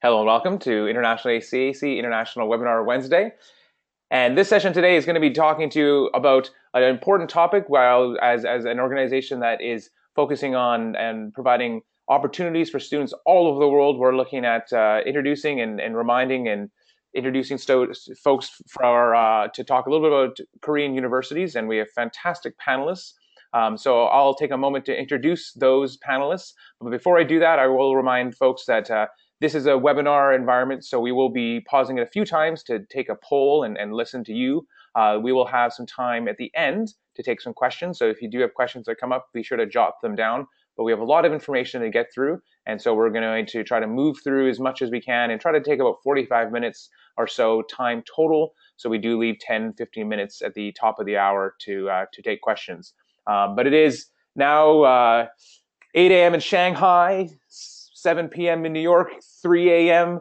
Hello and welcome to International ACAC International Webinar Wednesday. And this session today is going to be talking to you about an important topic while as an organization that is focusing on and providing opportunities for students all over the world. We're looking at introducing and reminding and introducing folks to talk a little bit about Korean universities, and we have fantastic panelists. So I'll take a moment to introduce those panelists. But before I do that, I will remind folks that this is a webinar environment, so we will be pausing it a few times to take a poll and listen to you. We will have some time at the end to take some questions. So if you do have questions that come up, be sure to jot them down. But we have a lot of information to get through, and so we're going to try to move through as much as we can and try to take about 45 minutes or so time total. So we do leave 10, 15 minutes at the top of the hour to take questions. But it is now 8 a.m. in Shanghai, 7 p.m. in New York, 3 a.m.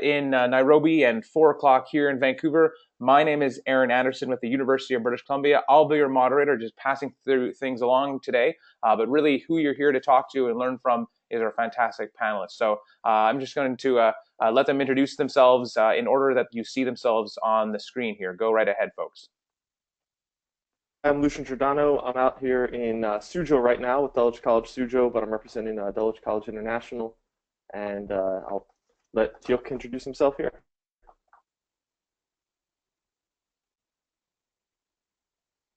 In Nairobi, and 4 o'clock here in Vancouver. My name is Aaron Anderson with the University of British Columbia. I'll be your moderator, just passing through things along today. But really, who you're here to talk to and learn from is our fantastic panelists. So I'm just going to let them introduce themselves in order that you see themselves on the screen here. Go right ahead, folks. I'm Lucian Giordano. I'm out here in Suzhou right now with Dulwich College Suzhou, but I'm representing Dulwich College International. And I'll let Hyuk introduce himself here.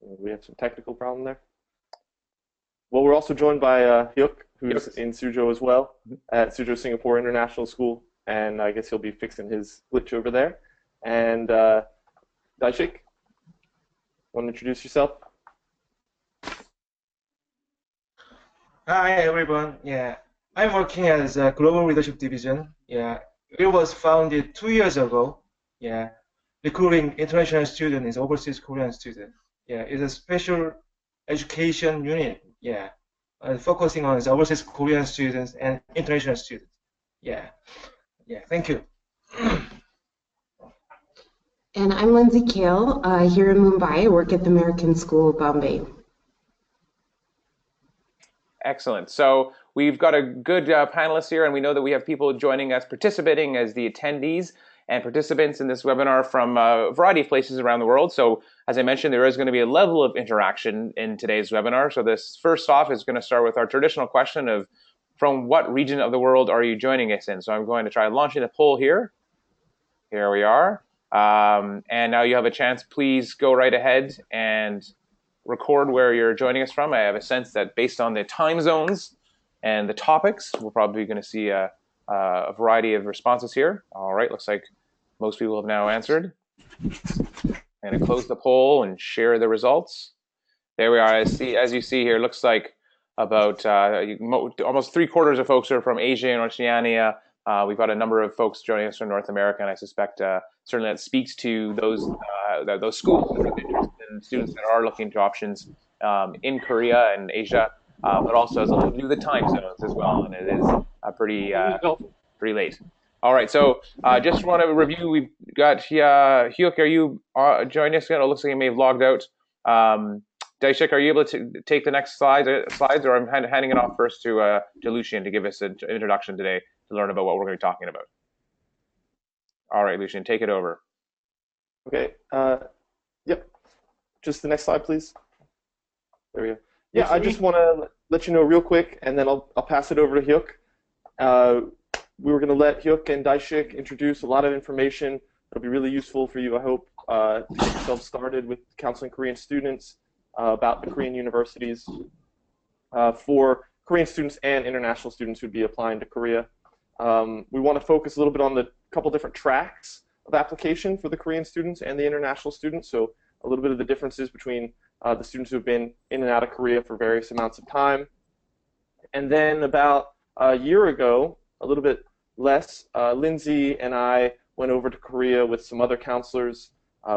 We have some technical problem there. Well, we're also joined by Hyuk, who's in Suzhou as well, at Suzhou Singapore International School, and I guess he'll be fixing his glitch over there. And Daishik, want to introduce yourself? Hi everyone. Yeah, I'm working as a Global Leadership Division. Yeah, it was founded 2 years ago. Yeah, recruiting international students and overseas Korean students. Yeah, it's a special education unit. Yeah, focusing on the overseas Korean students and international students. Yeah, thank you. And I'm Lindsay Kale, here in Mumbai. I work at the American School of Bombay. Excellent. So we've got a good panelist here, and we know that we have people joining us, participating as the attendees and participants in this webinar from a variety of places around the world. So as I mentioned, there is going to be a level of interaction in today's webinar. So this first off is going to start with our traditional question of, from what region of the world are you joining us in? So I'm going to try launching a poll here. Here we are. And now you have a chance. Please go right ahead and record where you're joining us from. I have a sense that based on the time zones and the topics, we're probably going to see a variety of responses here. All right, looks like most people have now answered. I'm going to close the poll and share the results. There we are. As you see here, looks like about almost 3/4 of folks are from Asia and Oceania. We've got a number of folks joining us from North America, and I suspect certainly that speaks to those schools that have interest in students that are looking to options in Korea and Asia, but also has a little to do with the time zones as well, and it is pretty late. All right, so just want to review. We've got Hyuk. Are you joining us again? It looks like you may have logged out. Daishik, are you able to take the next slides, or I'm handing it off first to Lucian to give us an introduction today to learn about what we're going to be talking about. All right, Lucian, take it over. Okay. Yep. Just the next slide, please. There we go. Yeah, I just want to let you know real quick, and then I'll pass it over to Hyuk. We were going to let Hyuk and Daishik introduce a lot of information that'll be really useful for you, I hope, to get yourself started with counseling Korean students about the Korean universities for Korean students and international students who'd be applying to Korea. We want to focus a little bit on the couple different tracks of application for the Korean students and the international students, so a little bit of the differences between the students who have been in and out of Korea for various amounts of time. And then about a year ago, a little bit less, Lindsay and I went over to Korea with some other counselors.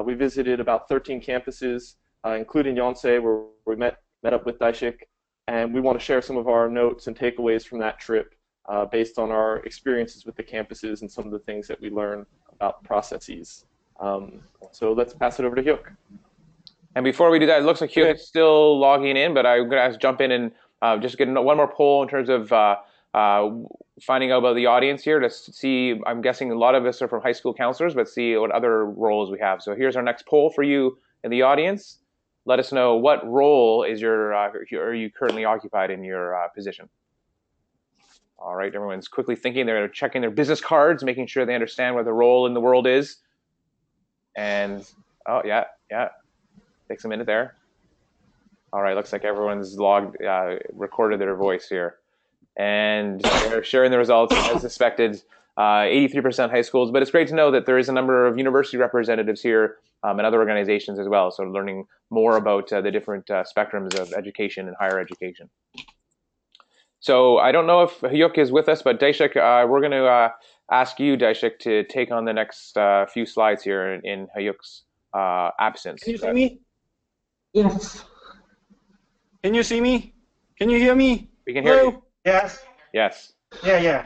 We visited about 13 campuses, including Yonsei, where we met up with Daishik, and we want to share some of our notes and takeaways from that trip based on our experiences with the campuses and some of the things that we learned about the processes. So let's pass it over to Hyuk. And before we do that, it looks like Hyuk is still logging in, but I'm going to jump in and just get one more poll in terms of finding out about the audience here to see. I'm guessing a lot of us are from high school counselors, but see what other roles we have. So here's our next poll for you in the audience. Let us know what role is are you currently occupied in your position. All right, everyone's quickly thinking. They're checking their business cards, making sure they understand what the role in the world is. And oh yeah, takes a minute there. All right, looks like everyone's recorded their voice here. And they're sharing the results as suspected, 83% high schools. But it's great to know that there is a number of university representatives here and other organizations as well. So learning more about the different spectrums of education and higher education. So I don't know if Hyuk is with us, but Daishik, we're going to ask you, Daishik, to take on the next few slides here in Hyuk's absence. Can you see me? Yes. Can you see me? Can you hear me? We can hear you. Yes. Yes. Yeah.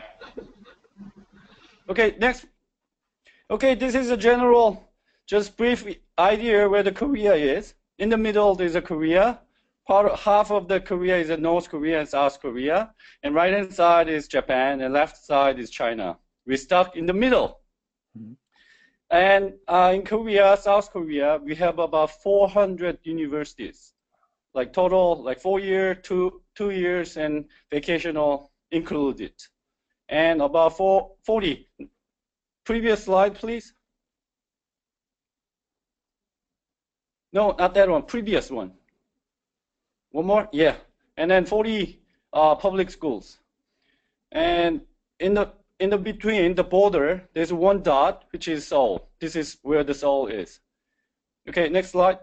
Okay, next. Okay, this is a general, just brief idea where the Korea is. In the middle, there's a Korea. Half of the Korea is North Korea and South Korea. And right-hand side is Japan, and left side is China. We're stuck in the middle. Mm-hmm. And in Korea, South Korea, we have about 400 universities. Like total, like 4 years, 2 years, and vacational included. And about 40. Previous slide, please. No, not that one. Previous one. One more? Yeah. And then 40 public schools. And in the between, the border, there's one dot, which is Seoul. This is where the Seoul is. Okay, next slide.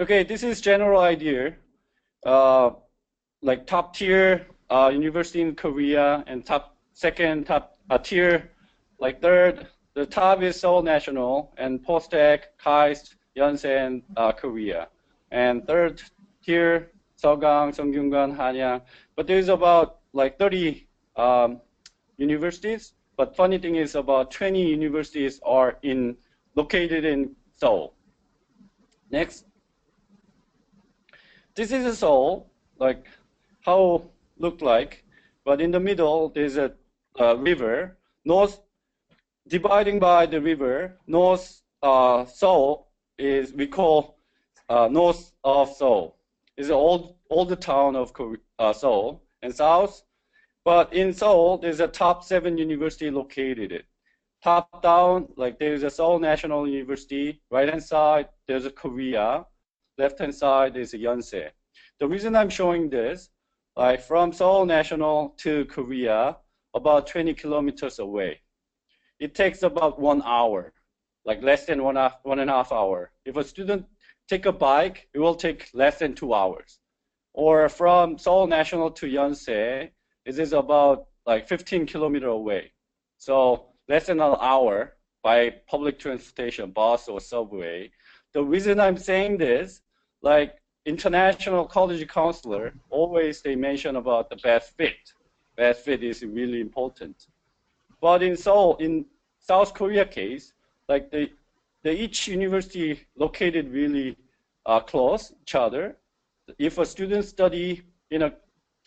Okay, this is general idea. Like top tier university in Korea, and second top tier, like third. The top is Seoul National, and Post-Tech, KAIST, Yonsei, and Korea. And third tier, Seogang, Seongyungan, Hanyang. But there's about like 30 universities. But funny thing is about 20 universities are located in Seoul. Next. This is a Seoul, like how look like. But in the middle, there's a river. North, dividing by the river, North Seoul is, we call north of Seoul. It's an old town of Seoul, and south. But in Seoul, there's a top 7 university located. Top down, like there's a Seoul National University. Right-hand side, there's a Korea. Left-hand side is a Yonsei. The reason I'm showing this, like from Seoul National to Korea, about 20 kilometers away. It takes about 1 hour, like less than 1.5 hours. If a student take a bike, it will take less than 2 hours. Or from Seoul National to Yonsei, it is about like 15 kilometers away. So less than an hour by public transportation, bus or subway. The reason I'm saying this, like international college counselor, always they mention about the best fit. Best fit is really important. But in Seoul, in South Korea case, like each university located really close each other. If a student study,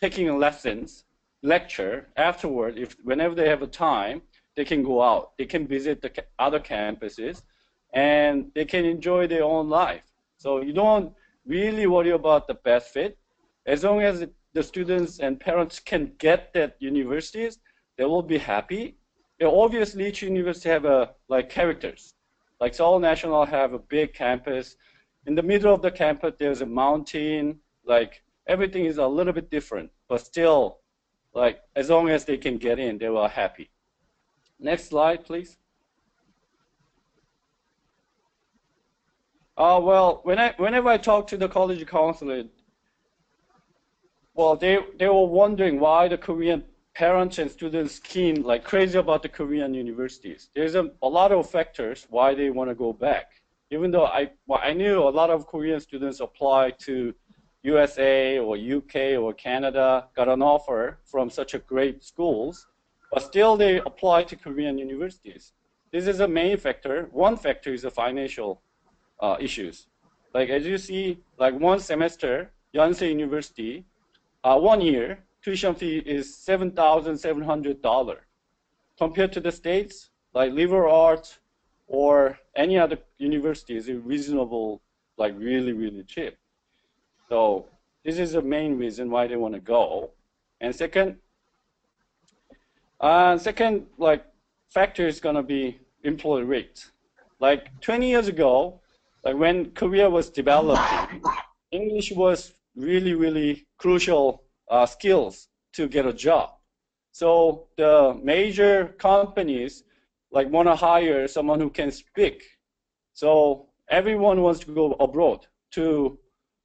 taking lessons, lecture afterward, whenever they have a time, they can go out. They can visit the other campuses, and they can enjoy their own life. So you don't really worry about the best fit. As long as the students and parents can get that universities, they will be happy. Obviously, each university have like characters. Like Seoul National have a big campus. In the middle of the campus, there's a mountain. Like everything is a little bit different, but still, like as long as they can get in, they were happy. Next slide, please. Well, whenever I talk to the college counselor, well, they were wondering why the Korean parents and students keen, like crazy about the Korean universities. There's a lot of factors why they want to go back. Even though I knew a lot of Korean students apply to USA or UK or Canada, got an offer from such a great schools, but still they apply to Korean universities. This is a main factor. One factor is the financial issues. Like as you see, like one semester, Yonsei University, 1 year, tuition fee is $7,700. Compared to the States, like liberal arts or any other universities, it's reasonable, like really, really cheap. So this is the main reason why they want to go. And second, like factor is going to be employee rate. Like 20 years ago, like when Korea was developing, English was really, really crucial skills to get a job. So the major companies like want to hire someone who can speak. So everyone wants to go abroad to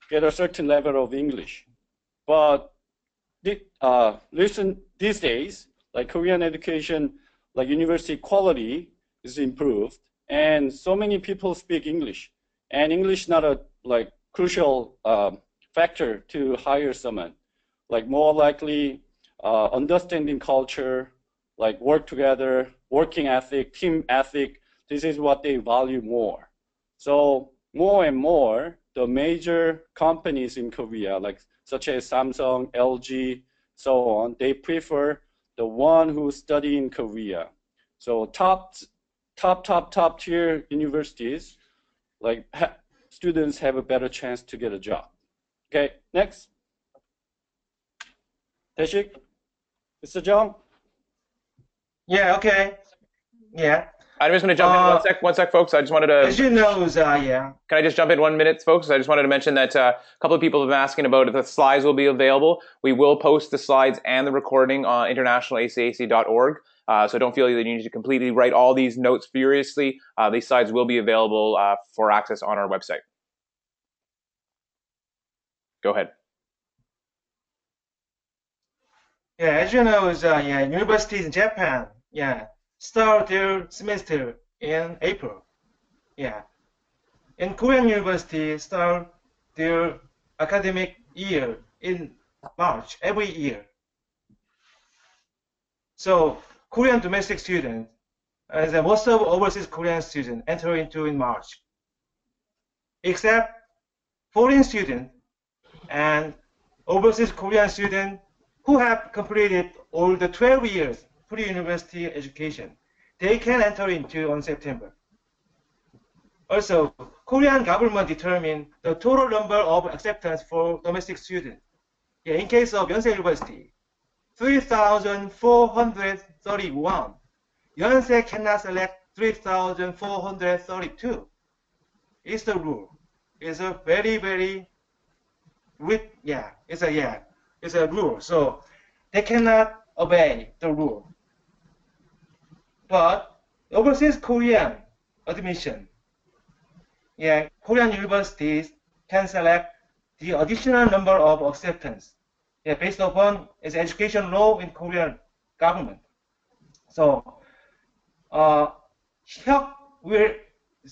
get a certain level of English. But listen, these days, like Korean education, like university quality is improved, and so many people speak English, and English not a like crucial factor to hire someone. Like more likely, understanding culture, like work together, working ethic, team ethic. This is what they value more. So more and more, the major companies in Korea, like such as Samsung, LG, so on, they prefer the one who study in Korea. So top tier universities, like students have a better chance to get a job. Okay, next. Teshik, Mr. Jung. Yeah, okay. Yeah. I'm just going to jump in one sec, folks. I just wanted to. As you know, yeah. Can I just jump in 1 minute, folks? I just wanted to mention that a couple of people have been asking about if the slides will be available. We will post the slides and the recording on internationalacac.org. So don't feel that you need to completely write all these notes furiously. These slides will be available for access on our website. Go ahead. Yeah, as you know, yeah, universities in Japan, yeah, start their semester in April. Yeah. And Korean universities start their academic year in March every year. So Korean domestic students, as most of overseas Korean students enter into in March, except foreign students and overseas Korean students who have completed all the 12 years pre-university education. They can enter into on September. Also, Korean government determine the total number of acceptance for domestic students. Yeah, in case of Yonsei University, 3,431. Yonsei cannot select 3,432. It's the rule. It's a very, very, it's a rule. So they cannot obey the rule. But overseas Korean admission, yeah, Korean universities can select the additional number of acceptance, yeah, based upon its education law in Korean government. So, Hyuk will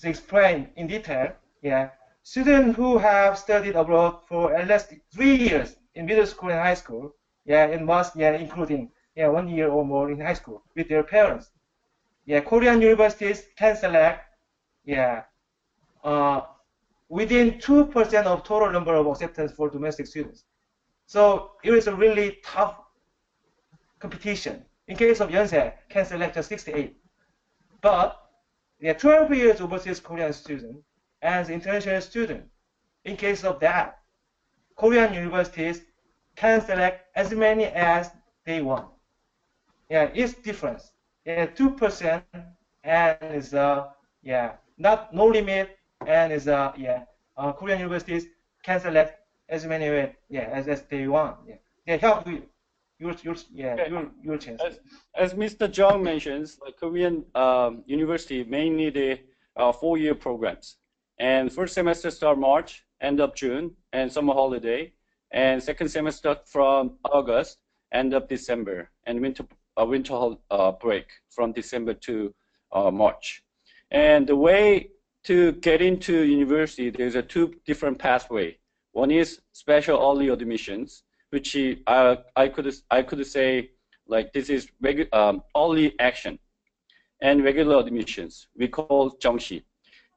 explain in detail, yeah, students who have studied abroad for at least 3 years in middle school and high school, yeah, and must, yeah, including, yeah, 1 year or more in high school with their parents. Yeah, Korean universities can select, yeah, within 2% of total number of acceptance for domestic students. So it is a really tough competition. In case of Yonsei, can select just 68. But yeah, 12 years overseas Korean student and international student. In case of that, Korean universities can select as many as they want. Yeah, it's difference. Yeah, 2% and is yeah, not no limit, and is Korean universities can select as many as they want. Yeah, they help you. Your chance. As Mr. Jung mentions, like Korean university mainly the 4-year programs, and first semester start March, end of June, and summer holiday, and second semester from August, end of December, and winter break from December to March. And the way to get into university, there's a 2 different pathway. One is special early admissions, which I could say like this is early action, and regular admissions we call 정시.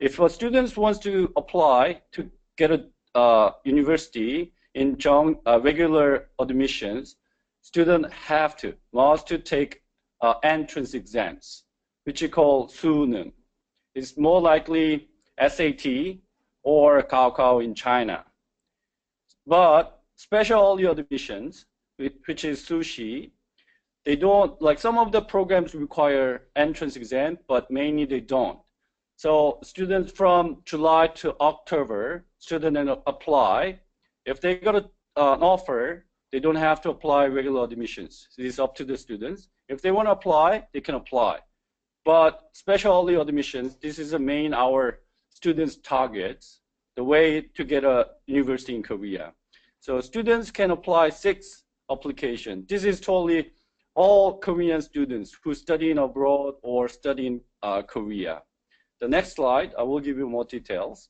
If a student wants to apply to get a university in regular admissions, students must to take entrance exams, which we call 수능. It's more likely SAT or Gaokao in China. But special early admissions, which is sushi, they don't, like some of the programs require entrance exam, but mainly they don't. So students from July to October, students apply. If they got an offer, they don't have to apply regular admissions. So it's up to the students. If they want to apply, they can apply. But special early admissions, this is the main our students' targets, the way to get a university in Korea. So students can apply 6 applications. This is totally all Korean students who study abroad or study in Korea. The next slide, I will give you more details.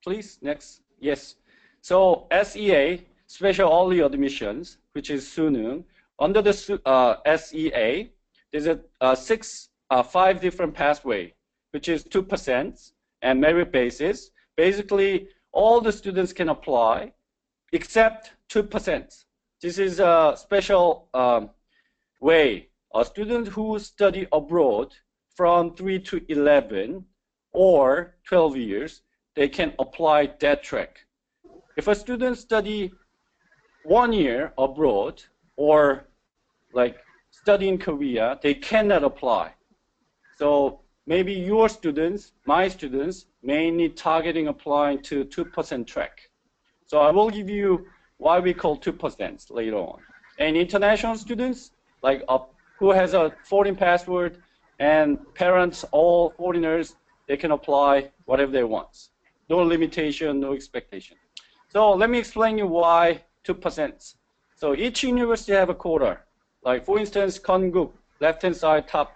Please, next. Yes. So SEA, special early admissions, which is 수능. Under the SEA, there's a 5 different pathway, which is 2% and merit basis. Basically, all the students can apply except 2%. This is a special way. A student who study abroad from 3 to 11 or 12 years, they can apply that track. If a student study 1 year abroad or like study in Korea, they cannot apply. So maybe your students, my students, may need targeting applying to 2% track. So I will give you why we call 2% later on. And international students, like who has a foreign passport and parents, all foreigners, they can apply whatever they want. No limitation, no expectation. So let me explain you why 2%. So each university have a quota. Like for instance, Konkuk, left-hand side top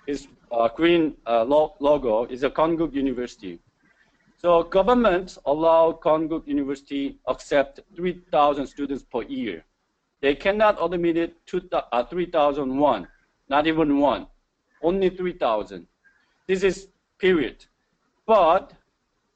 is green logo is a Konkuk University. So government allow Konkuk University accept 3,000 students per year. They cannot admit it 3,001, not even one, only 3,000. This is period. But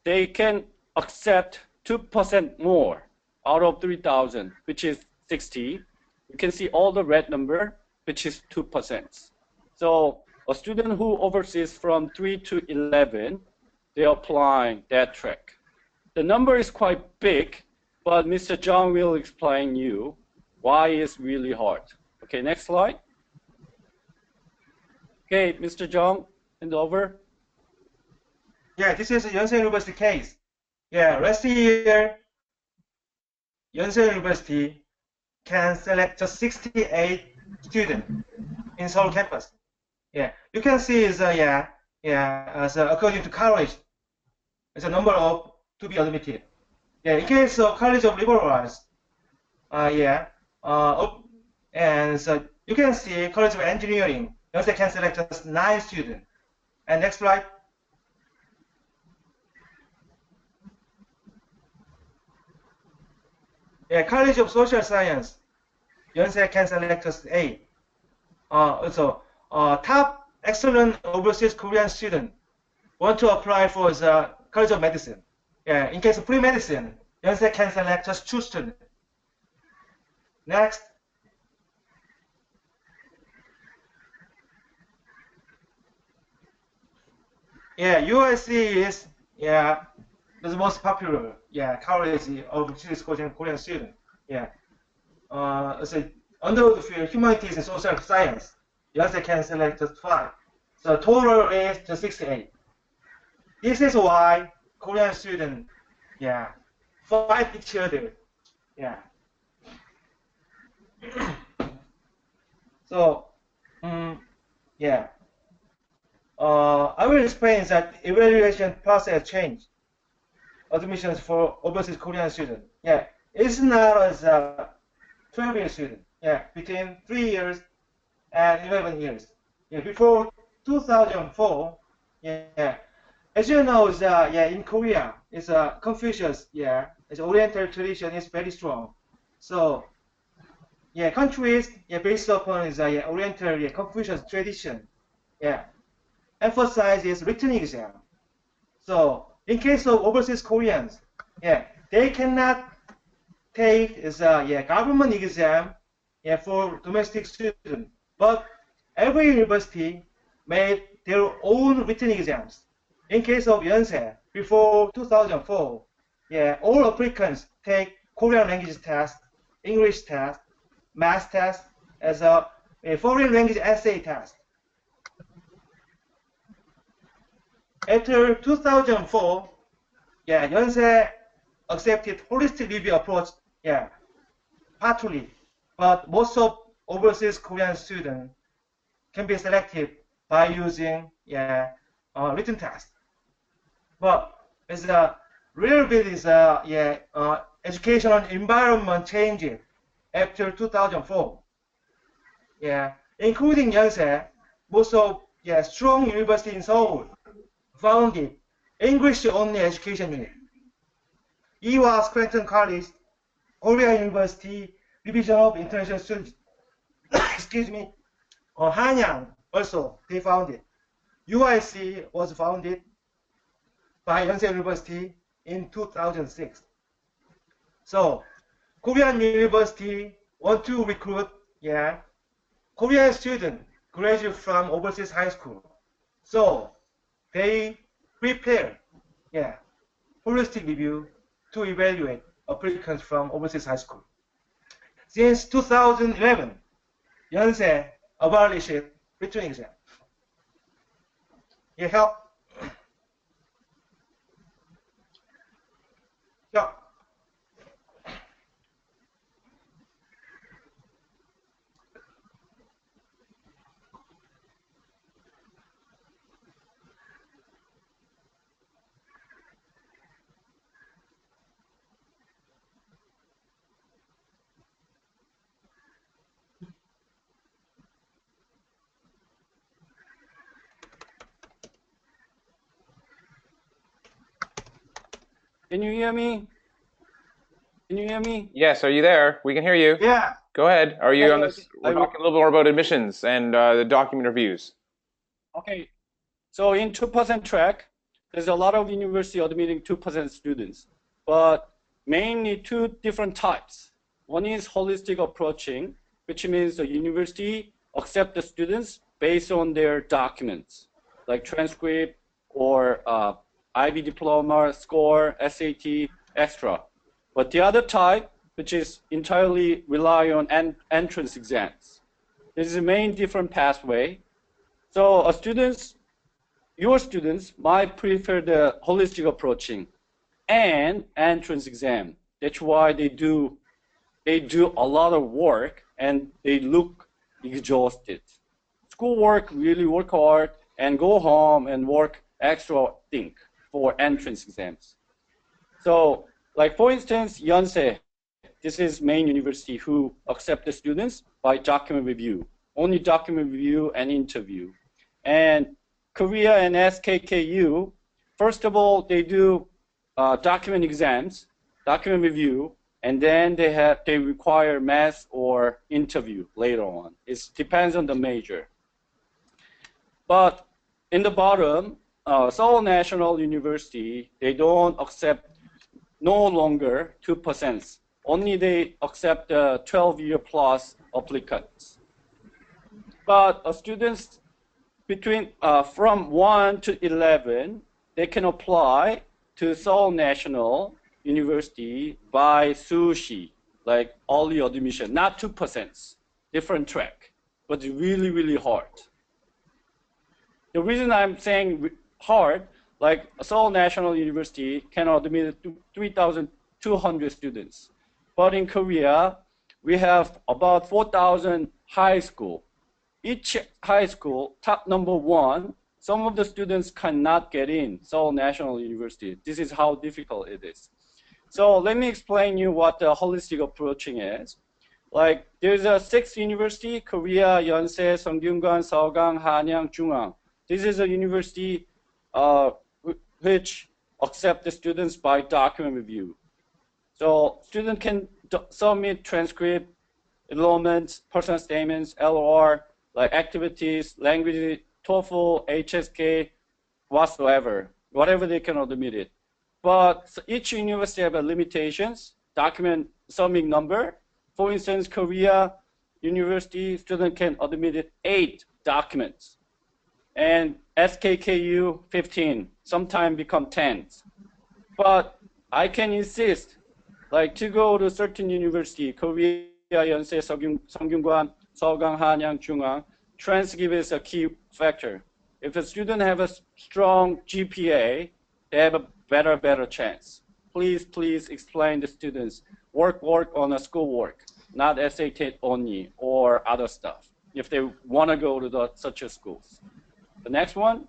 they can accept 2% more out of 3,000, which is 60. You can see all the red number, which is 2%. So a student who overseas from 3 to 11, they're applying that track. The number is quite big, but Mr. John will explain you why it's really hard. Okay, next slide. Okay, Mr. John, hand over. Yeah, this is a Yonsei University case. Yeah, last year, Yonsei University can select just 68 students in Seoul campus. Yeah, you can see is according to college, it's a number of to be admitted. Yeah, in case of College of Liberal Arts, and so you can see College of Engineering, Yonsei can select just 9 students. And next slide. Yeah, College of Social Science, Yonsei can select just 8. Also, top excellent overseas Korean student want to apply for the College of Medicine. Yeah, in case of pre-medicine, Yonsei can select just 2 students. Next. Yeah, USC is the most popular college of Korean student. Yeah. So under the field humanities and social science, Yonsei can select just 5. So total is just 68. This is why Korean students, fight each other. Yeah. So, I will explain that evaluation process change admissions for overseas Korean students. Yeah, it's not as a 12-year student. Yeah, between 3 years and 11 years. Yeah, before 2004. Yeah, as you know, in Korea, it's Confucius. Yeah, its Oriental tradition is very strong. So, countries based upon the Oriental Confucius tradition. Yeah, emphasizes written exam. So in case of overseas Koreans, they cannot take is a government exam for domestic students, but every university made their own written exams. In case of Yonsei, before 2004, all applicants take Korean language test, English test, math test, as a foreign language essay test. After 2004, Yonsei accepted holistic review approach, partly, but most of overseas Korean students can be selected by using written test. But as a little bit is educational environment changing after 2004. Including Yonsei, most of strong university in Seoul founded English-only education unit. Ewha Scranton College, Korea University Division of International Students, excuse me, Hanyang also they founded. UIC was founded by Yonsei University in 2006. So Korean University want to recruit Korean students graduate from overseas high school. So they prepare holistic review to evaluate applicants from overseas high school. Since 2011, Yonsei abolished written exam. You help? Yeah. Can you hear me? Can you hear me? Yes, are you there? We can hear you. Yeah. Go ahead. Are you on this? We're I will- talking a little more about admissions and the document reviews. Okay. So in 2% track, there's a lot of university admitting 2% students, but mainly two different types. One is holistic approaching, which means the university accept the students based on their documents, like transcript or IB diploma, score, SAT, extra. But the other type, which is entirely rely on entrance exams. This is the main different pathway. So your students might prefer the holistic approaching and entrance exam. That's why they do a lot of work and they look exhausted. Schoolwork, really work hard and go home and work extra thing for entrance exams. So, like for instance, Yonsei, this is main university who accept the students by document review, only document review and interview. And Korea and SKKU, first of all, they do document exams, document review, and then they require math or interview later on. It depends on the major. But in the bottom, Seoul National University, they don't accept no longer 2%. Only they accept 12-year plus applicants. But students between from 1 to 11, they can apply to Seoul National University by sushi, like early admission, not 2%, different track, but really, really hard. The reason I'm saying hard, like Seoul National University can admit 3,200 students. But in Korea, we have about 4,000 high school. Each high school, top number 1, some of the students cannot get in Seoul National University. This is how difficult it is. So let me explain you what the holistic approaching is. Like there's a 6 university, Korea, Yonsei, Seongyungan, Seogang, Hanyang, Jungang. This is a university which accept the students by document review. So student can submit transcript, enrollments, personal statements, LOR, like activities, language, TOEFL, HSK, whatsoever, whatever they can admit it. But each university have limitations. document submit number. For instance, Korea University student can admit 8 documents, and SKKU 15, sometimes become 10. But I can insist, like to go to certain university, Korea, Yonsei, Seongyun관, Seogang, Hanyang, Jungang, transcript is a key factor. If a student have a strong GPA, they have a better chance. Please explain to students, work on a schoolwork, not SAT only or other stuff, if they want to go to such a schools. The next one.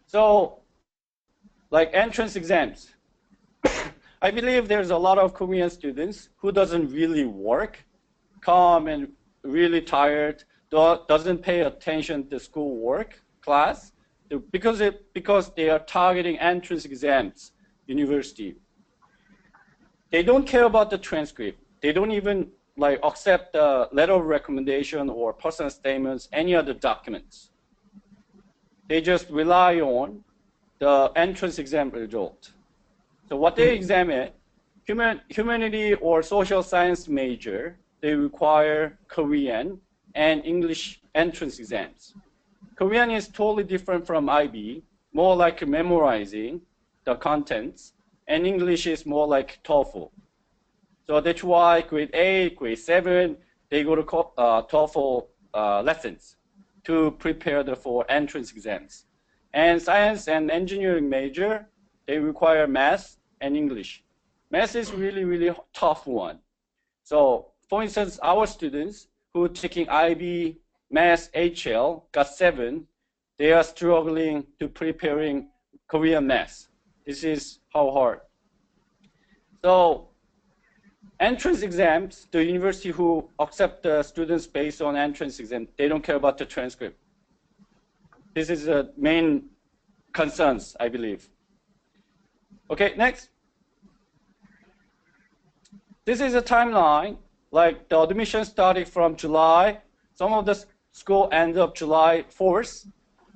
So, like entrance exams, I believe there's a lot of Korean students who doesn't really work, come and really tired, doesn't pay attention to schoolwork class, because they are targeting entrance exams, university. They don't care about the transcript. They don't even like accept the letter of recommendation or personal statements, any other documents. They just rely on the entrance exam result. So what they examine, humanity or social science major, they require Korean and English entrance exams. Korean is totally different from IB, more like memorizing the contents, and English is more like TOEFL. So that's why grade 8, grade 7, they go to TOEFL lessons to prepare for entrance exams. And science and engineering major, they require math and English. Math is really tough one. So for instance, our students who are taking IB, math, HL, got 7, they are struggling to preparing Korean math. This is how hard. So entrance exams, the university who accept the students based on entrance exam, they don't care about the transcript. This is the main concerns, I believe. Okay, next. This is a timeline, like the admission started from July. Some of the school end up July 4th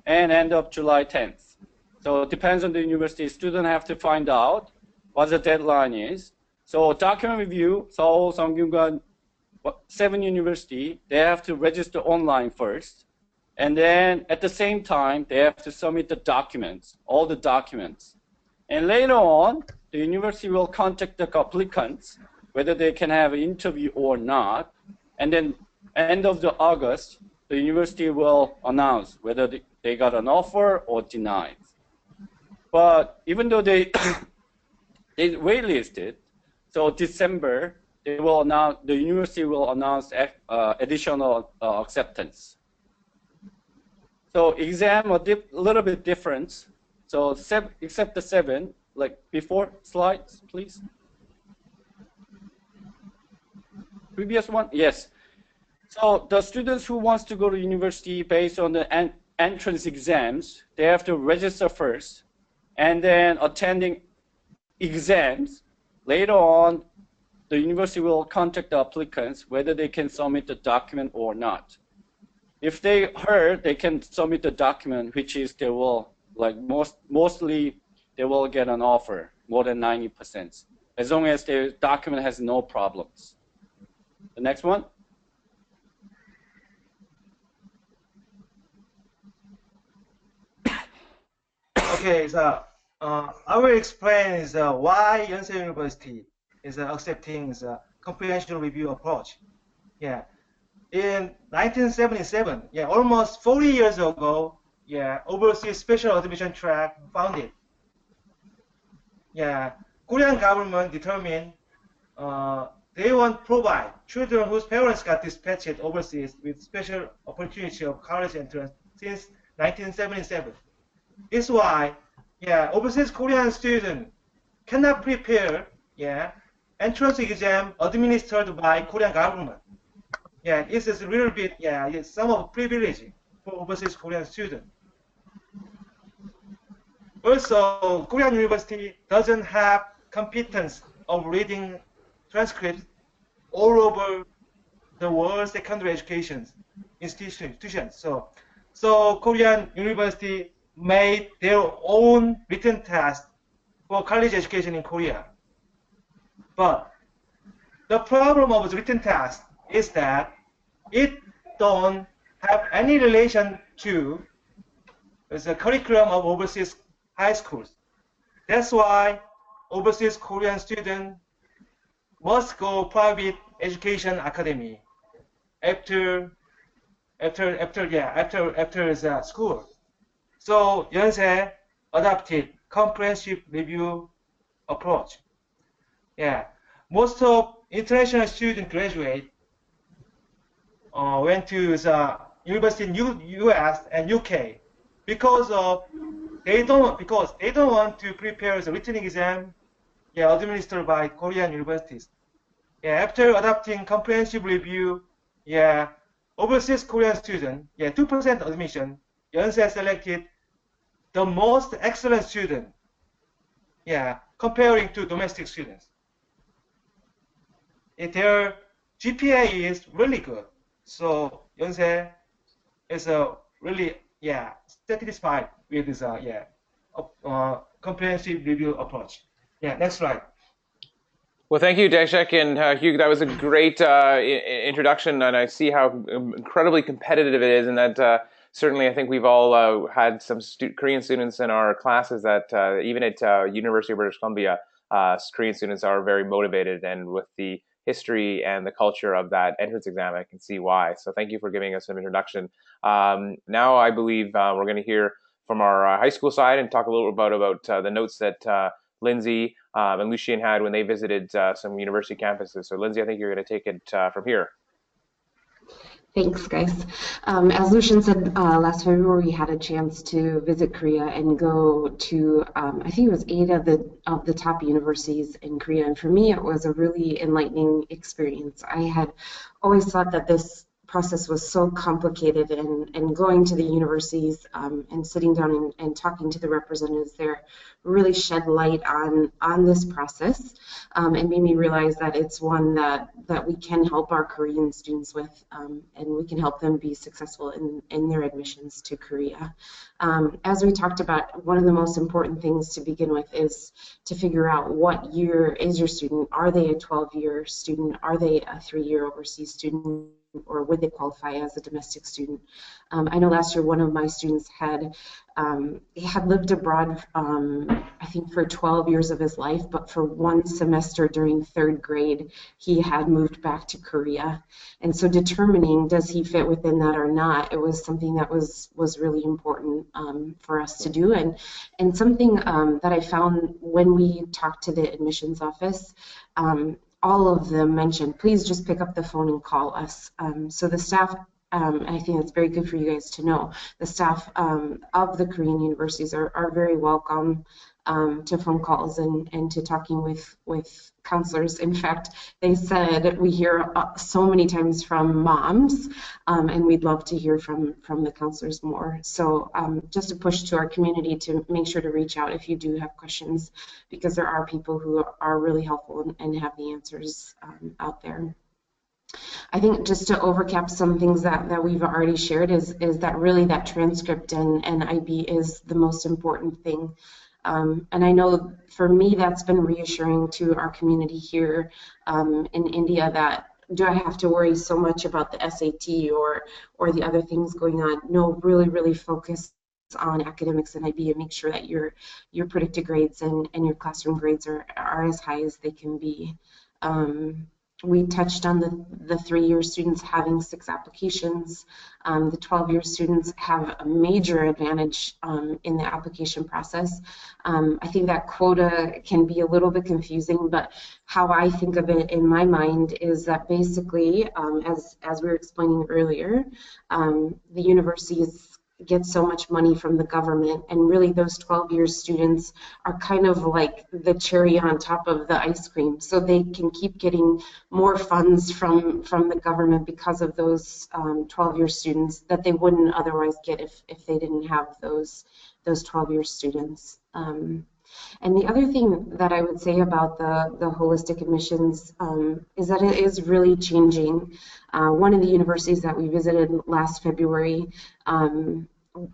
and end up July 10th. So it depends on the university. Students have to find out what the deadline is. So document review, Seoul, Seongyungan, 7 university, they have to register online first. And then at the same time, they have to submit the documents, all the documents. And later on, the university will contact the applicants, whether they can have an interview or not. And then end of the August, the university will announce whether they got an offer or denied. But even though they waitlisted, so December, they will announce, the university will announce additional acceptance. So exam a little bit different. So except the 7, like before slides, please. Previous one, yes. So the students who wants to go to university based on the entrance exams, they have to register first, and then attending exams. Later on, the university will contact the applicants whether they can submit the document or not. If they heard they can submit the document, which is they will, like mostly they will get an offer, more than 90%, as long as their document has no problems. The next one. Okay, so I will explain why Yonsei University is accepting the comprehensive review approach. Yeah, in 1977, yeah, almost 40 years ago, yeah, overseas special admission track founded. Yeah, Korean government determined they want to provide children whose parents got dispatched overseas with special opportunity of college entrance since 1977. It's why, yeah, overseas Korean students cannot prepare, yeah, entrance exam administered by Korean government. Yeah, this is a little bit, yeah, it's some of privilege for overseas Korean students. Also, Korean university doesn't have competence of reading transcripts all over the world secondary education institutions. So Korean university made their own written test for college education in Korea. But the problem of the written test is that it don't have any relation to the curriculum of overseas high schools. That's why overseas Korean students must go private education academy after the school. So Yonsei adopted comprehensive review approach. Yeah, most of international students graduate went to the university in U.S. and U.K. because they don't want to prepare the written exam, administered by Korean universities. After adopting comprehensive review, overseas Korean student, 2% admission, Yonsei selected the most excellent student, comparing to domestic students. Their GPA is really good. So Yonsei is really satisfied with this comprehensive review approach. Next slide. Well, thank you, Daeshek and Hugh. That was a great introduction, and I see how incredibly competitive it is, and that certainly I think we've all had some Korean students in our classes that even at University of British Columbia, Korean students are very motivated, and with the history and the culture of that entrance exam, I can see why. So thank you for giving us some introduction. Now I believe we're going to hear from our high school side and talk a little about the notes that Lindsay and Lucien had when they visited some university campuses. So Lindsay, I think you're going to take it from here. Thanks, guys. As Lucien said, last February we had a chance to visit Korea and go to, I think it was 8 of the top universities in Korea. And for me, it was a really enlightening experience. I had always thought that this process was so complicated, and going to the universities and sitting down and talking to the representatives there really shed light on this process and made me realize that it's one that we can help our Korean students with, and we can help them be successful in their admissions to Korea. As we talked about, one of the most important things to begin with is to figure out what year is your student. Are they a 12-year student? Are they a 3-year overseas student? Or would they qualify as a domestic student? I know last year one of my students had lived abroad, I think for 12 years of his life, but for one semester during 3rd grade, he had moved back to Korea. And so determining does he fit within that or not, it was something that was really important for us to do. And something that I found when we talked to the admissions office, all of them mentioned, please just pick up the phone and call us. So the staff, and I think it's very good for you guys to know, the staff of the Korean universities are very welcome to phone calls and to talking with counselors. In fact, they said we hear so many times from moms, and we'd love to hear from the counselors more. So just a push to our community to make sure to reach out if you do have questions, because there are people who are really helpful and have the answers out there. I think just to overcap some things that we've already shared is that really that transcript and IB is the most important thing. And I know for me that's been reassuring to our community here in India, that do I have to worry so much about the SAT or the other things going on? No, really focus on academics and IB and make sure that your predicted grades and your classroom grades are as high as they can be. We touched on the 3-year students having 6 applications. The 12-year students have a major advantage in the application process. I think that quota can be a little bit confusing, but how I think of it in my mind is that basically, as we were explaining earlier, the universities get so much money from the government, and really those 12-year students are kind of like the cherry on top of the ice cream, so they can keep getting more funds from the government because of those 12-year students that they wouldn't otherwise get if they didn't have those 12-year students. And the other thing that I would say about the holistic admissions is that it is really changing. One of the universities that we visited last February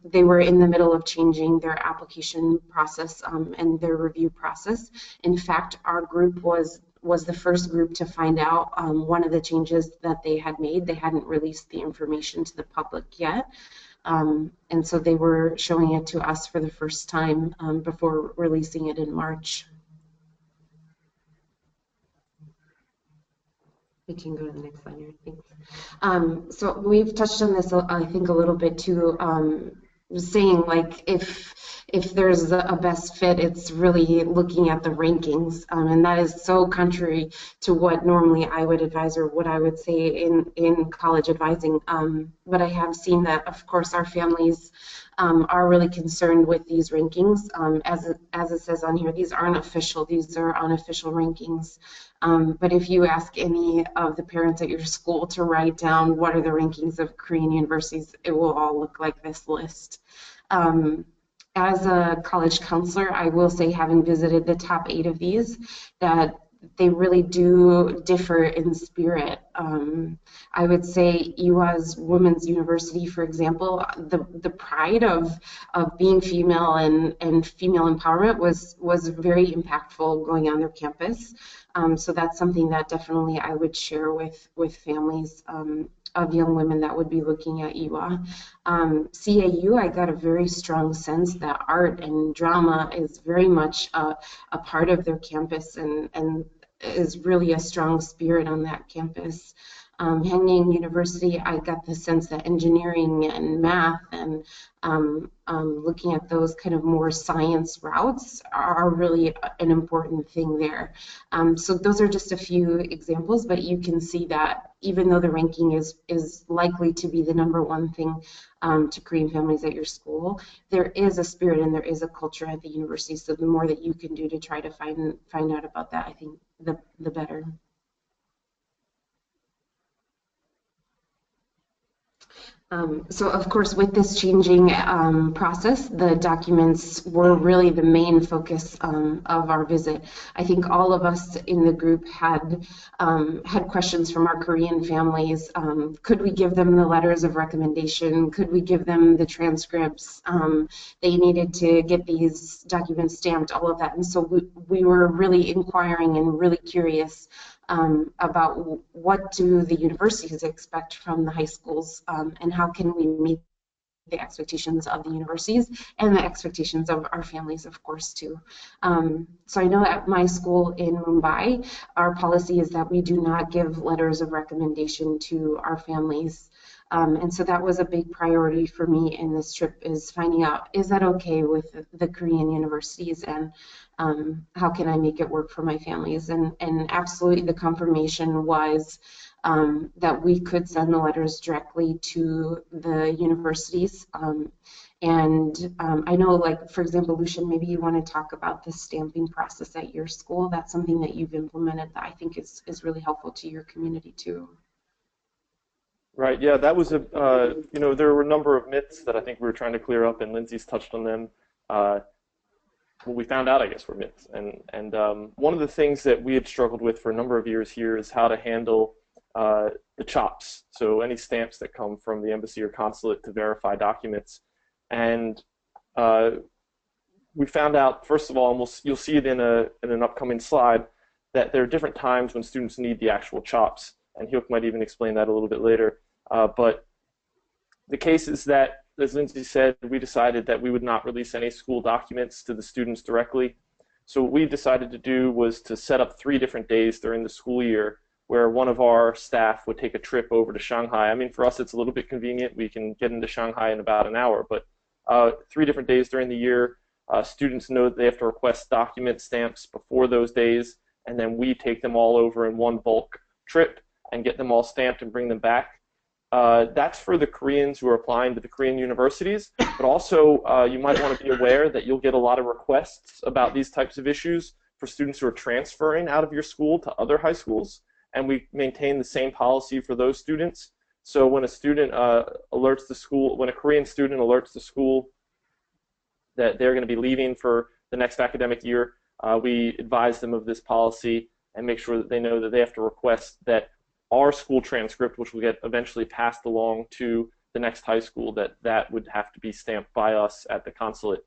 they were in the middle of changing their application process and their review process. In fact, our group was the first group to find out one of the changes that they had made. They hadn't released the information to the public yet. And so they were showing it to us for the first time before releasing it in March. We can go to the next slide here, thanks. So we've touched on this, I think, a little bit too, saying like if there's a best fit, it's really looking at the rankings, and that is so contrary to what normally I would advise or what I would say in college advising. But I have seen that, of course, our families are really concerned with these rankings. As it says on here, these aren't official; these are unofficial rankings. But if you ask any of the parents at your school to write down what are the rankings of Korean universities, it will all look like this list. As a college counselor, I will say, having visited the top 8 of these, that they really do differ in spirit. I would say UA's Women's University, for example, the pride of being female and female empowerment was very impactful going on their campus. So that's something that definitely I would share with families of young women that would be looking at UA. CAU, I got a very strong sense that art and drama is very much a part of their campus and is really a strong spirit on that campus. Hanyang University, I got the sense that engineering and math and looking at those kind of more science routes are really an important thing there. So those are just a few examples, but you can see that even though the ranking is likely to be the #1 thing to Korean families at your school, there is a spirit and there is a culture at the university. So the more that you can do to try to find out about that, I think the better. So of course, with this changing process, the documents were really the main focus of our visit. I think all of us in the group had questions from our Korean families. Could we give them the letters of recommendation? Could we give them the transcripts? They needed to get these documents stamped, all of that. And so we were really inquiring and really curious about what do the universities expect from the high schools, and how can we meet the expectations of the universities and the expectations of our families, of course, too. So I know at my school in Mumbai, our policy is that we do not give letters of recommendation to our families. And so that was a big priority for me in this trip, is finding out, is that okay with the Korean universities, and how can I make it work for my families? And absolutely the confirmation was that we could send the letters directly to the universities. And I know, like, for example, Lucian, maybe you want to talk about the stamping process at your school. That's something that you've implemented that I think is really helpful to your community too. Right. Yeah, that was there were a number of myths that I think we were trying to clear up, and Lindsay's touched on them. What we found out, I guess, were myths. And one of the things that we had struggled with for a number of years here is how to handle the chops. So any stamps that come from the embassy or consulate to verify documents. And we found out, first of all, and you'll see it in an upcoming slide, that there are different times when students need the actual chops. And Hyuk might even explain that a little bit later. But the case is that, as Lindsay said, we decided that we would not release any school documents to the students directly. So what we decided to do was to set up 3 different days during the school year where one of our staff would take a trip over to Shanghai. I mean, for us, it's a little bit convenient. We can get into Shanghai in about an hour. But 3 different days during the year, students know that they have to request document stamps before those days, and then we take them all over in one bulk trip and get them all stamped and bring them back. That's for the Koreans who are applying to the Korean universities, but also you might want to be aware that you'll get a lot of requests about these types of issues for students who are transferring out of your school to other high schools, and we maintain the same policy for those students. So when a student alerts the school, when a Korean student alerts the school that they're going to be leaving for the next academic year, we advise them of this policy and make sure that they know that they have to request that our school transcript, which will get eventually passed along to the next high school, that would have to be stamped by us at the consulate.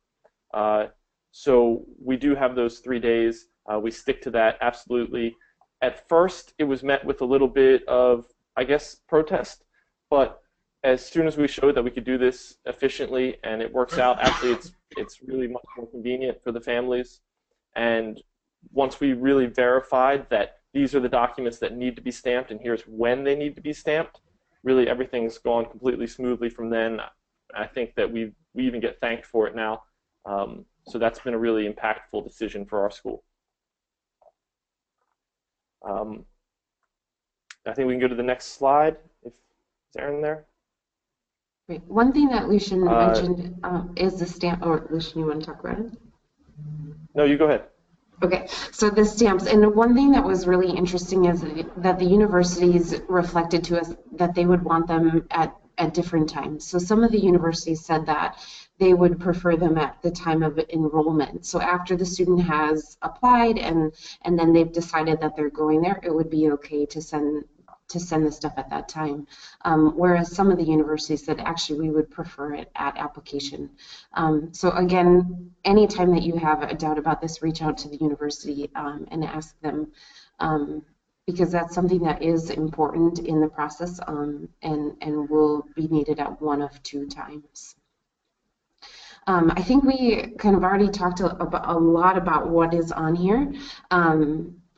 So we do have those 3 days. We stick to that absolutely. At first, it was met with a little bit of, I guess, protest, but as soon as we showed that we could do this efficiently and it works out, actually it's really much more convenient for the families. And once we really verified that these are the documents that need to be stamped and here's when they need to be stamped, really everything's gone completely smoothly from then. I think that we even get thanked for it now. So that's been a really impactful decision for our school. I think we can go to the next slide. Is Aaron there? Great. One thing that Lucian mentioned is the stamp. Or Lucian, you want to talk about it? No, you go ahead. Okay, so the stamps, and one thing that was really interesting is that the universities reflected to us that they would want them at different times. So some of the universities said that they would prefer them at the time of enrollment. So after the student has applied and then they've decided that they're going there, it would be okay to send the stuff at that time. Whereas some of the universities said actually we would prefer it at application. So again, anytime that you have a doubt about this, reach out to the university and ask them, because that's something that is important in the process and will be needed at one of 2 times. I think we kind of already talked a lot about what is on here.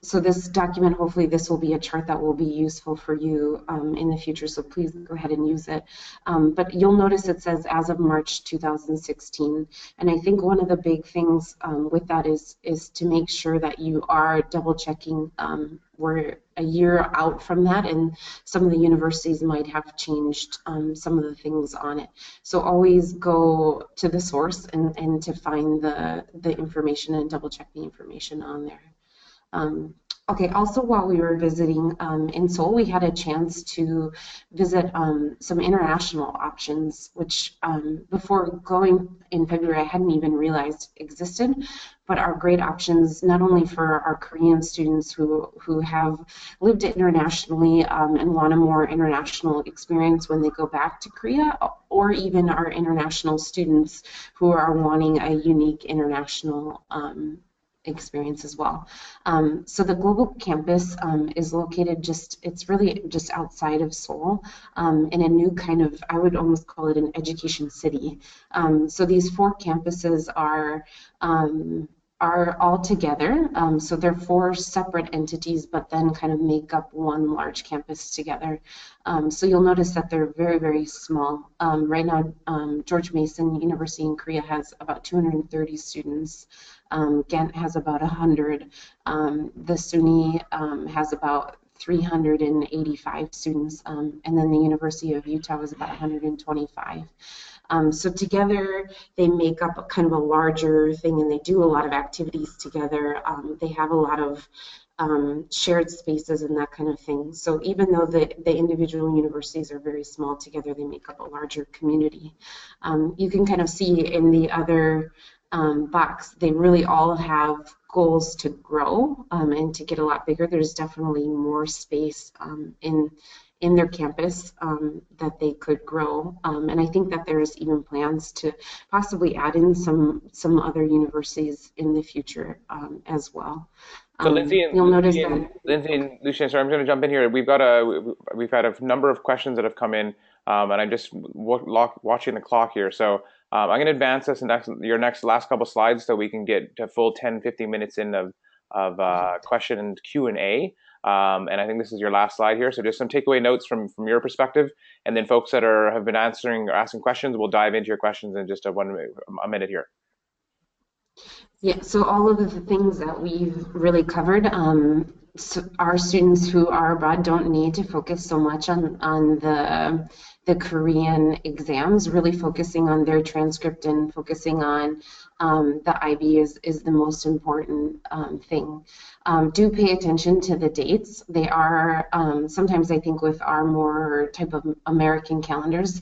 So this document, hopefully this will be a chart that will be useful for you in the future, so please go ahead and use it. But you'll notice it says as of March 2016, and I think one of the big things with that is to make sure that you are double checking. We're a year out from that, and some of the universities might have changed some of the things on it. So always go to the source and to find the information and double check the information on there. Okay, also while we were visiting in Seoul, we had a chance to visit some international options, which before going in February I hadn't even realized existed, but are great options not only for our Korean students who have lived internationally and want a more international experience when they go back to Korea, or even our international students who are wanting a unique international experience as well. So the global campus is located it's really just outside of Seoul in a new kind of, I would almost call it an education city. So these 4 campuses are all together. So they're 4 separate entities, but then kind of make up one large campus together. So you'll notice that they're very, very small. Right now, George Mason University in Korea has about 230 students. Ghent has about 100. The SUNY has about 385 students, and then the University of Utah is about 125. So together they make up kind of a larger thing, and they do a lot of activities together. They have a lot of shared spaces and that kind of thing. So even though the individual universities are very small, together they make up a larger community. You can kind of see in the other box, they really all have goals to grow and to get a lot bigger. There's definitely more space in their campus that they could grow, and I think that there's even plans to possibly add in some other universities in the future as well. So Lindsay and, you'll notice Lindsay and Lucian, sorry, I'm going to jump in here. We've had a number of questions that have come in, and I'm just watching the clock here. So I'm going to advance this in your last couple slides so we can get to full 10-15 minutes in of question and Q&A. And I think this is your last slide here. So just some takeaway notes from your perspective, and then folks that have been answering or asking questions, we'll dive into your questions in just a minute here. Yeah, so all of the things that we've really covered, so our students who are abroad don't need to focus so much on the Korean exams. Really focusing on their transcript and focusing on the IB is the most important thing. Do pay attention to the dates. They are, sometimes I think with our more type of American calendars,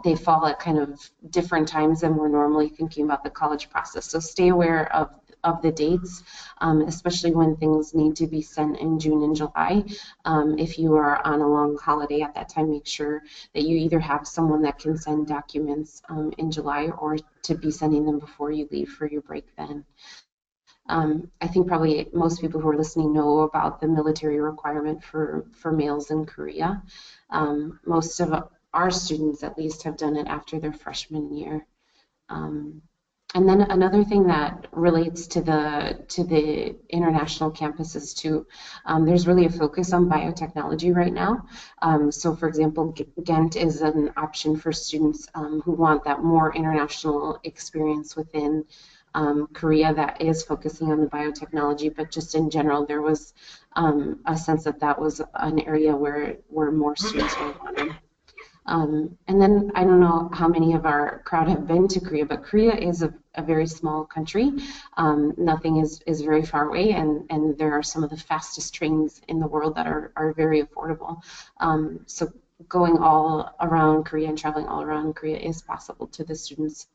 they fall at kind of different times than we're normally thinking about the college process. So stay aware of of the dates, especially when things need to be sent in June and July. If you are on a long holiday at that time, make sure that you either have someone that can send documents in July or to be sending them before you leave for your break then. I think probably most people who are listening know about the military requirement for males in Korea. Most of our students, at least, have done it after their freshman year. And then another thing that relates to the international campuses too, there's really a focus on biotechnology right now. So for example, Ghent is an option for students who want that more international experience within Korea that is focusing on the biotechnology, but just in general, there was a sense that that was an area where more students were wanted. And then I don't know how many of our crowd have been to Korea, but Korea is a very small country. Nothing is very far away, and there are some of the fastest trains in the world that are very affordable. So going all around Korea and traveling all around Korea is possible to the students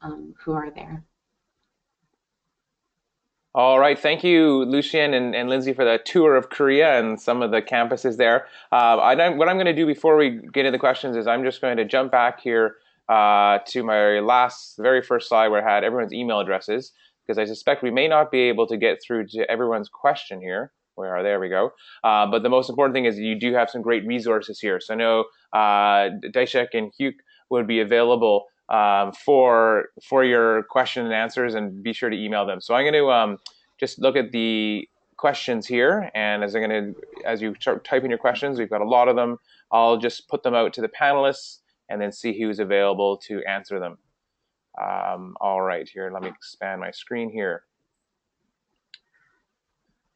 who are there. All right, thank you, Lucien and Lindsay, for the tour of Korea and some of the campuses there. What I'm going to do before we get into the questions is I'm just going to jump back here to my very first slide where I had everyone's email addresses, because I suspect we may not be able to get through to everyone's question here. There we go. But the most important thing is you do have some great resources here. So I know Daishek and Hyuk would be available for your question and answers, and be sure to email them. So I'm going to just look at the questions here, and as you start typing your questions, we've got a lot of them. I'll just put them out to the panelists and then see who's available to answer them. All right, here, let me expand my screen here.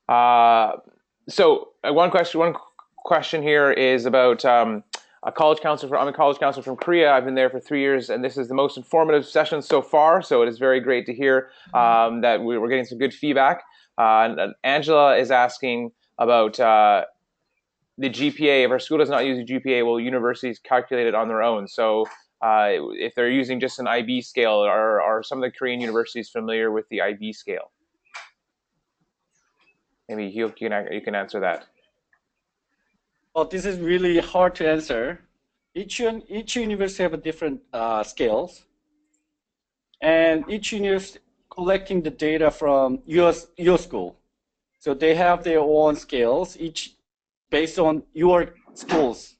So one question here is about I'm a college counselor from Korea. I've been there for 3 years, and this is the most informative session so far. So it is very great to hear that we're getting some good feedback. And Angela is asking about the GPA. If our school does not use a GPA, will universities calculate it on their own? So if they're using just an IB scale, are some of the Korean universities familiar with the IB scale? Maybe you can answer that. Well, this is really hard to answer. Each university have a different scales, and each university collecting the data from your school. So they have their own scales, each based on your schools.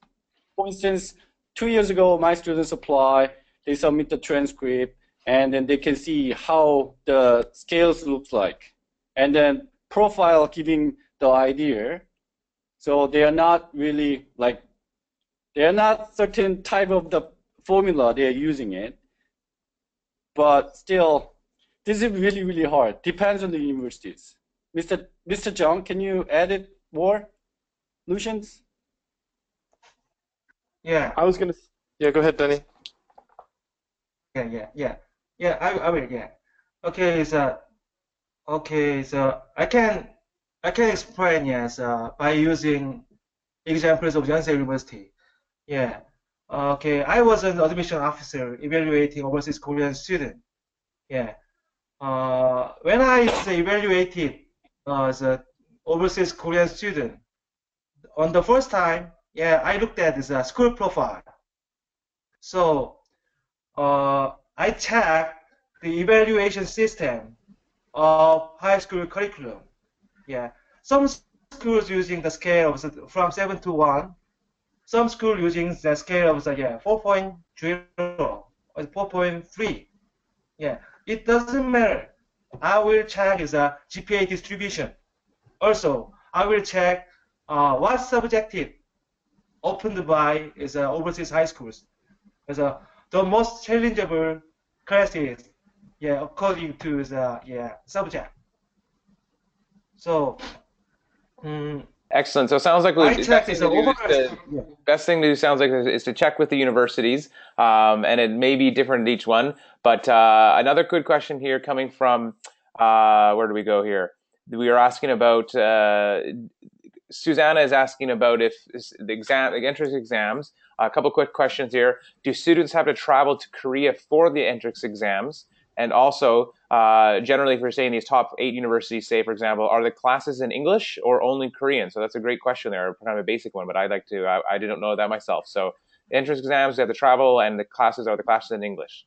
For instance, 2 years ago, my students apply, they submit the transcript, and then they can see how the scales looks like, and then profile giving the idea. So they are not really they are not certain type of the formula they are using it, but still, this is really, really hard. Depends on the universities. Mr. Jung, can you add it more? Lucians? Yeah. Yeah, go ahead, Danny. Yeah, I will, yeah. Okay, so I can explain, yes, by using examples of Yonsei University. Yeah. Okay, I was an admission officer evaluating overseas Korean student. Yeah. When I evaluated the overseas Korean student, on the first time, yeah, I looked at the school profile. So I checked the evaluation system of high school curriculum. Yeah, some schools using the scale of from 7 to 1. Some schools using the scale of 4.0 or 4.3. Yeah, it doesn't matter. I will check is a GPA distribution. Also, I will check what subjective opened by overseas high schools. The most challengeable classes, yeah, according to the subject. So. Excellent. So it sounds like the best thing to do sounds like is to check with the universities, and it may be different at each one. But another good question here coming from where do we go here? We are asking about Susanna is asking about if the entrance exams. A couple quick questions here. Do students have to travel to Korea for the entrance exams? And also, generally, if you're saying these top 8 universities, say, for example, are the classes in English or only Korean? So that's a great question there, kind of a basic one, but I didn't know that myself. So entrance exams, you have to travel, and the classes are the classes in English.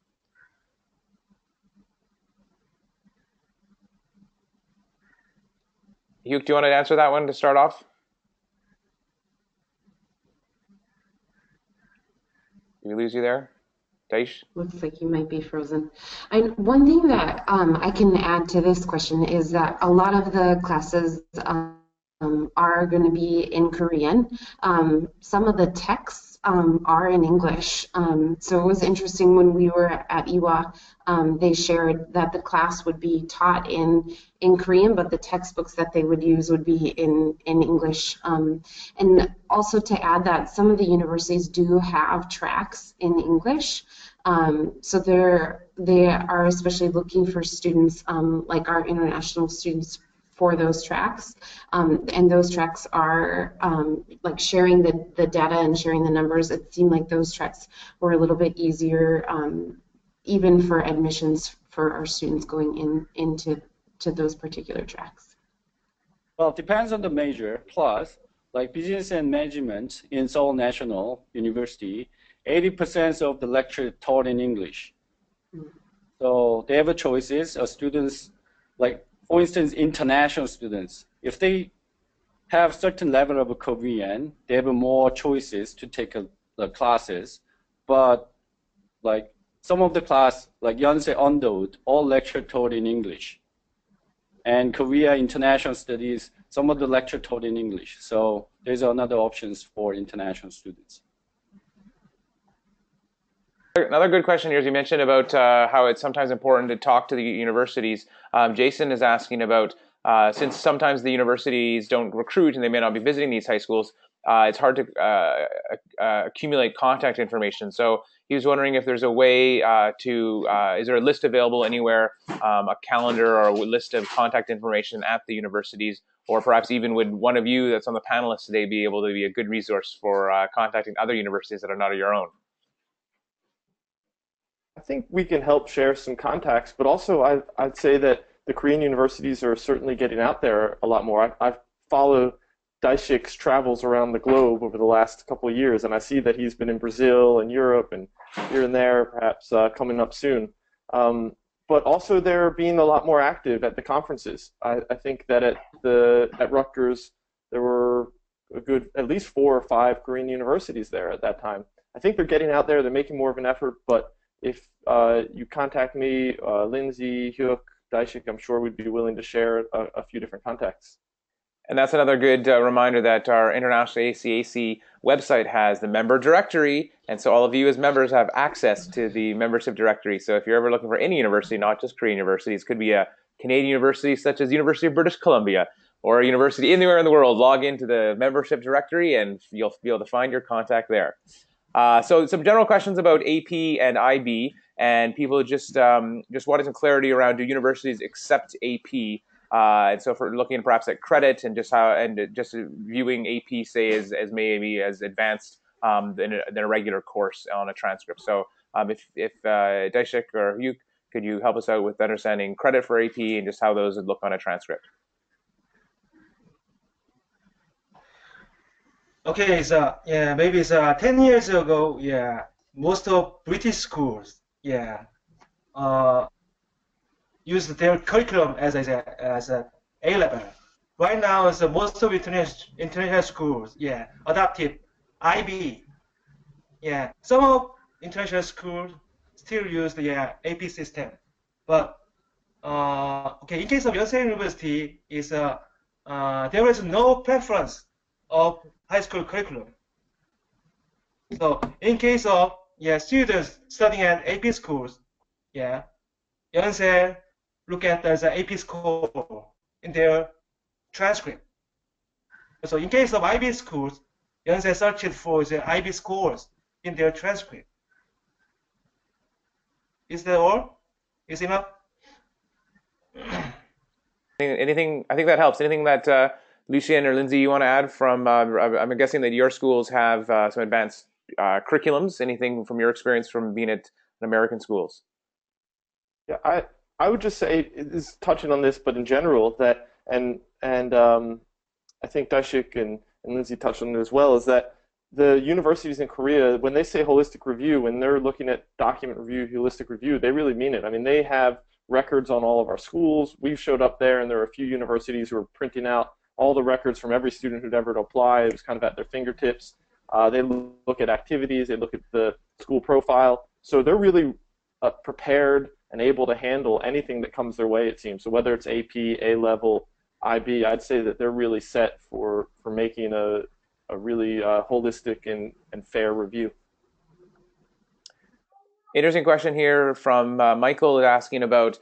Hugh, do you want to answer that one to start off? Did we lose you there? Daish? Looks like you might be frozen. One thing that I can add to this question is that a lot of the classes are going to be in Korean. Some of the texts are in English. So it was interesting when we were at IWA, they shared that the class would be taught in Korean, but the textbooks that they would use would be in English. And also to add that some of the universities do have tracks in English. So they are especially looking for students like our international students for those tracks, and those tracks are like sharing the data and sharing the numbers. It seemed like those tracks were a little bit easier, even for admissions for our students going into those particular tracks. Well, it depends on the major. Plus, like business and management in Seoul National University, 80% of the lecture taught in English. So they have choices. Students, like for instance, international students, if they have certain level of Korean, they have more choices to take the classes. But like some of the class, like Yonsei Ondod, all lecture taught in English. And Korea International Studies, some of the lecture taught in English. So there's another options for international students. Another good question here is you mentioned about how it's sometimes important to talk to the universities. Jason is asking about, since sometimes the universities don't recruit and they may not be visiting these high schools, it's hard to accumulate contact information. So he was wondering if there's a way is there a list available anywhere, a calendar or a list of contact information at the universities, or perhaps even would one of you that's on the panelists today be able to be a good resource for contacting other universities that are not your own? I think we can help share some contacts, but also I'd say that the Korean universities are certainly getting out there a lot more. I follow Daishik's travels around the globe over the last couple of years, and I see that he's been in Brazil and Europe and here and there, perhaps coming up soon. But also they're being a lot more active at the conferences. I think that at Rutgers there were a good at least 4 or 5 Korean universities there at that time. I think they're getting out there. They're making more of an effort, but if you contact me, Lindsay, Hyuk, Daishik, I'm sure we'd be willing to share a few different contacts. And that's another good reminder that our International ACAC website has the member directory. And so all of you as members have access to the membership directory. So if you're ever looking for any university, not just Korean universities, could be a Canadian university such as University of British Columbia or a university anywhere in the world, log into the membership directory and you'll be able to find your contact there. So some general questions about AP and IB, and people just wanted some clarity around, do universities accept AP? And so for looking perhaps at credit and just viewing AP, say, as maybe as advanced than a regular course on a transcript. So if Daishik or Hugh, could you help us out with understanding credit for AP and just how those would look on a transcript? Okay, so yeah, maybe it's 10 years ago, yeah, most of British schools, yeah, used their curriculum as a A-level. Right now, it's most of international schools, yeah, adopted IB. Yeah, some of international schools still use the AP system, but okay, in case of Yonsei University, there is no preference of high school curriculum. So in case of students studying at AP schools, Yonsei look at the AP score in their transcript. So in case of IB schools, Yonsei searches for the IB scores in their transcript. Is that all? Is enough? Anything? I think that helps. Anything that Lucien or Lindsay you want to add from? I'm guessing that your schools have some advanced curriculums. Anything from your experience from being at American schools? Yeah, I would just say is touching on this, but in general that and I think Daishik and Lindsay touched on it as well, is that the universities in Korea, when they say holistic review, when they're looking at document review, holistic review, they really mean it. I mean, they have records on all of our schools. We've showed up there, and there are a few universities who are printing out all the records from every student who'd ever apply. It was kind of at their fingertips. They look at activities, they look at the school profile. So they're really prepared and able to handle anything that comes their way, it seems. So whether it's AP, A level, IB, I'd say that they're really set for making a really holistic and fair review. Interesting question here from Michael asking about,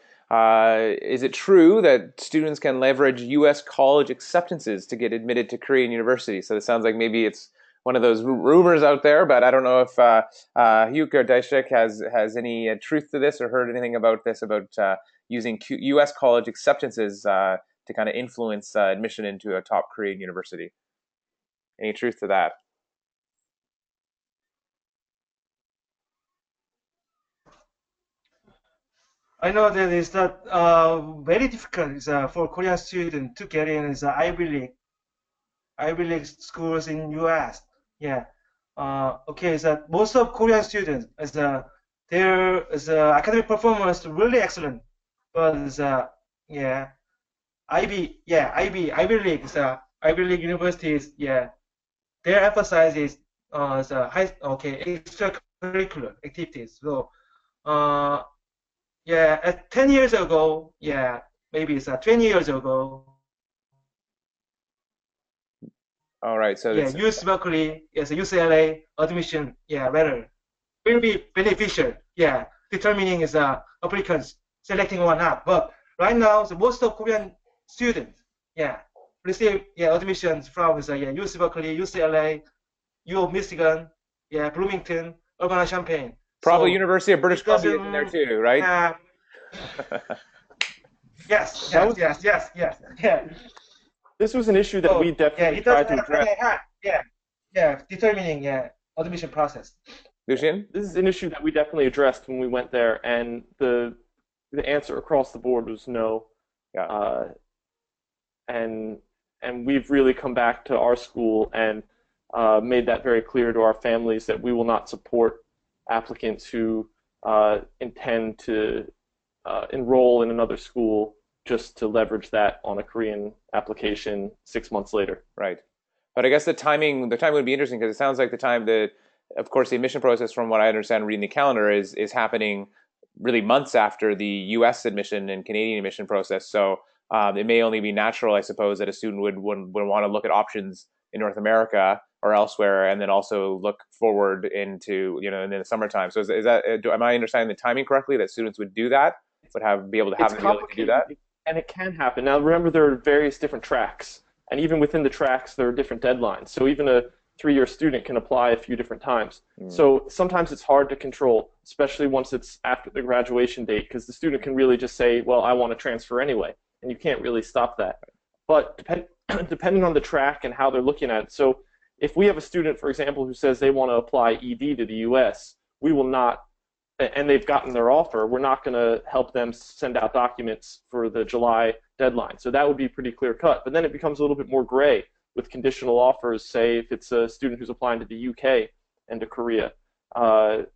is it true that students can leverage U.S. college acceptances to get admitted to Korean universities? So it sounds like maybe it's one of those rumors out there, but I don't know if Hyuk or Daishik has any truth to this or heard anything about this, about using U.S. college acceptances to kind of influence admission into a top Korean university. Any truth to that? I know that it's not very difficult for Korean students to get in Ivy League schools in US. Yeah. Okay, so most of Korean students their academic performance really excellent, but yeah, Ivy League, Ivy League universities, yeah, their emphasis is extracurricular activities. So, yeah, 10 years ago, yeah, maybe it's 20 years ago, All right, so yeah, US Berkeley, yes, UCLA admission, yeah, letter will be beneficial, yeah, determining is applicants selecting or not. But right now, most of Korean students, yeah, receive admissions from US Berkeley, UCLA, U of Michigan, yeah, Bloomington, Urbana-Champaign. probably So University of British it Columbia is in there doesn't, too, right? yes, That was yeah. This was an issue that we definitely it tried doesn't to address. determining admission process. Lucian? This is an issue that we definitely addressed when we went there, and the answer across the board was no. Yeah. And we've really come back to our school and made that very clear to our families that we will not support applicants who intend to enroll in another school just to leverage that on a Korean application 6 months later. Right. But I guess the timing would be interesting, because it sounds like of course, the admission process, from what I understand reading the calendar, is happening really months after the U.S. admission and Canadian admission process. So it may only be natural, I suppose, that a student would want to look at options in North America or elsewhere, and then also look forward into, in the summertime. So is that, am I understanding the timing correctly, that students would do that, be able to have the ability to do that? And it can happen. Now, remember, there are various different tracks, and even within the tracks, there are different deadlines. So even a 3-year student can apply a few different times. So sometimes it's hard to control, especially once it's after the graduation date, because the student can really just say, well, I want to transfer anyway, and you can't really stop that. But depending on the track and how they're looking at it, so if we have a student, for example, who says they want to apply ED to the US, we will not, and they've gotten their offer, we're not going to help them send out documents for the July deadline. So that would be pretty clear cut. But then it becomes a little bit more gray with conditional offers, say if it's a student who's applying to the UK and to Korea, or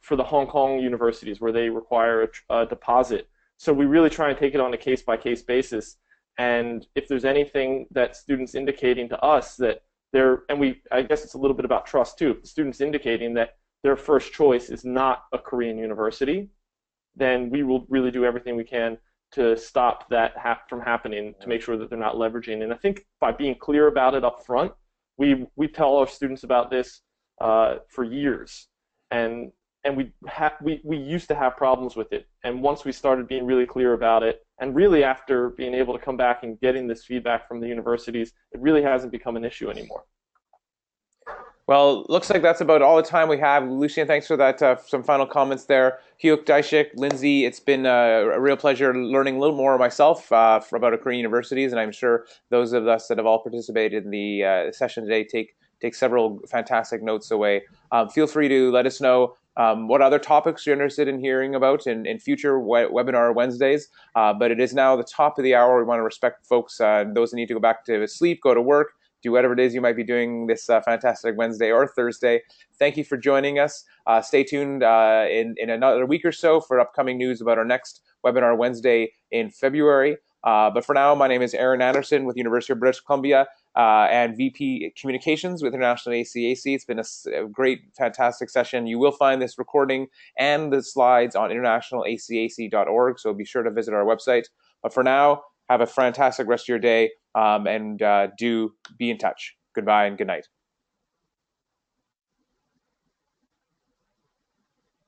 for the Hong Kong universities where they require a deposit. So we really try and take it on a case-by-case basis. And if there's anything that students indicating to us that I guess it's a little bit about trust too, if the students indicating that their first choice is not a Korean university, then we will really do everything we can to stop that from happening, to make sure that they're not leveraging. And I think by being clear about it up front, we tell our students about this for years, and we used to have problems with it. And once we started being really clear about it, and really after being able to come back and getting this feedback from the universities, it really hasn't become an issue anymore. Well, looks like that's about all the time we have. Lucien, thanks for that. Some final comments there. Hyuk, Daishik, Lindsay, it's been a real pleasure learning a little more myself about Korean universities, and I'm sure those of us that have all participated in the session today take several fantastic notes away. Feel free to let us know what other topics you're interested in hearing about in future webinar Wednesdays. But it is now the top of the hour. We want to respect folks, those that need to go back to sleep, go to work, do whatever it is you might be doing this fantastic Wednesday or Thursday. Thank you for joining us. Stay tuned in another week or so for upcoming news about our next webinar Wednesday in February. But for now, my name is Aaron Anderson with University of British Columbia and VP Communications with International ACAC. It's been a great, fantastic session. You will find this recording and the slides on internationalacac.org, so be sure to visit our website. But for now, have a fantastic rest of your day, and do be in touch. Goodbye and good night.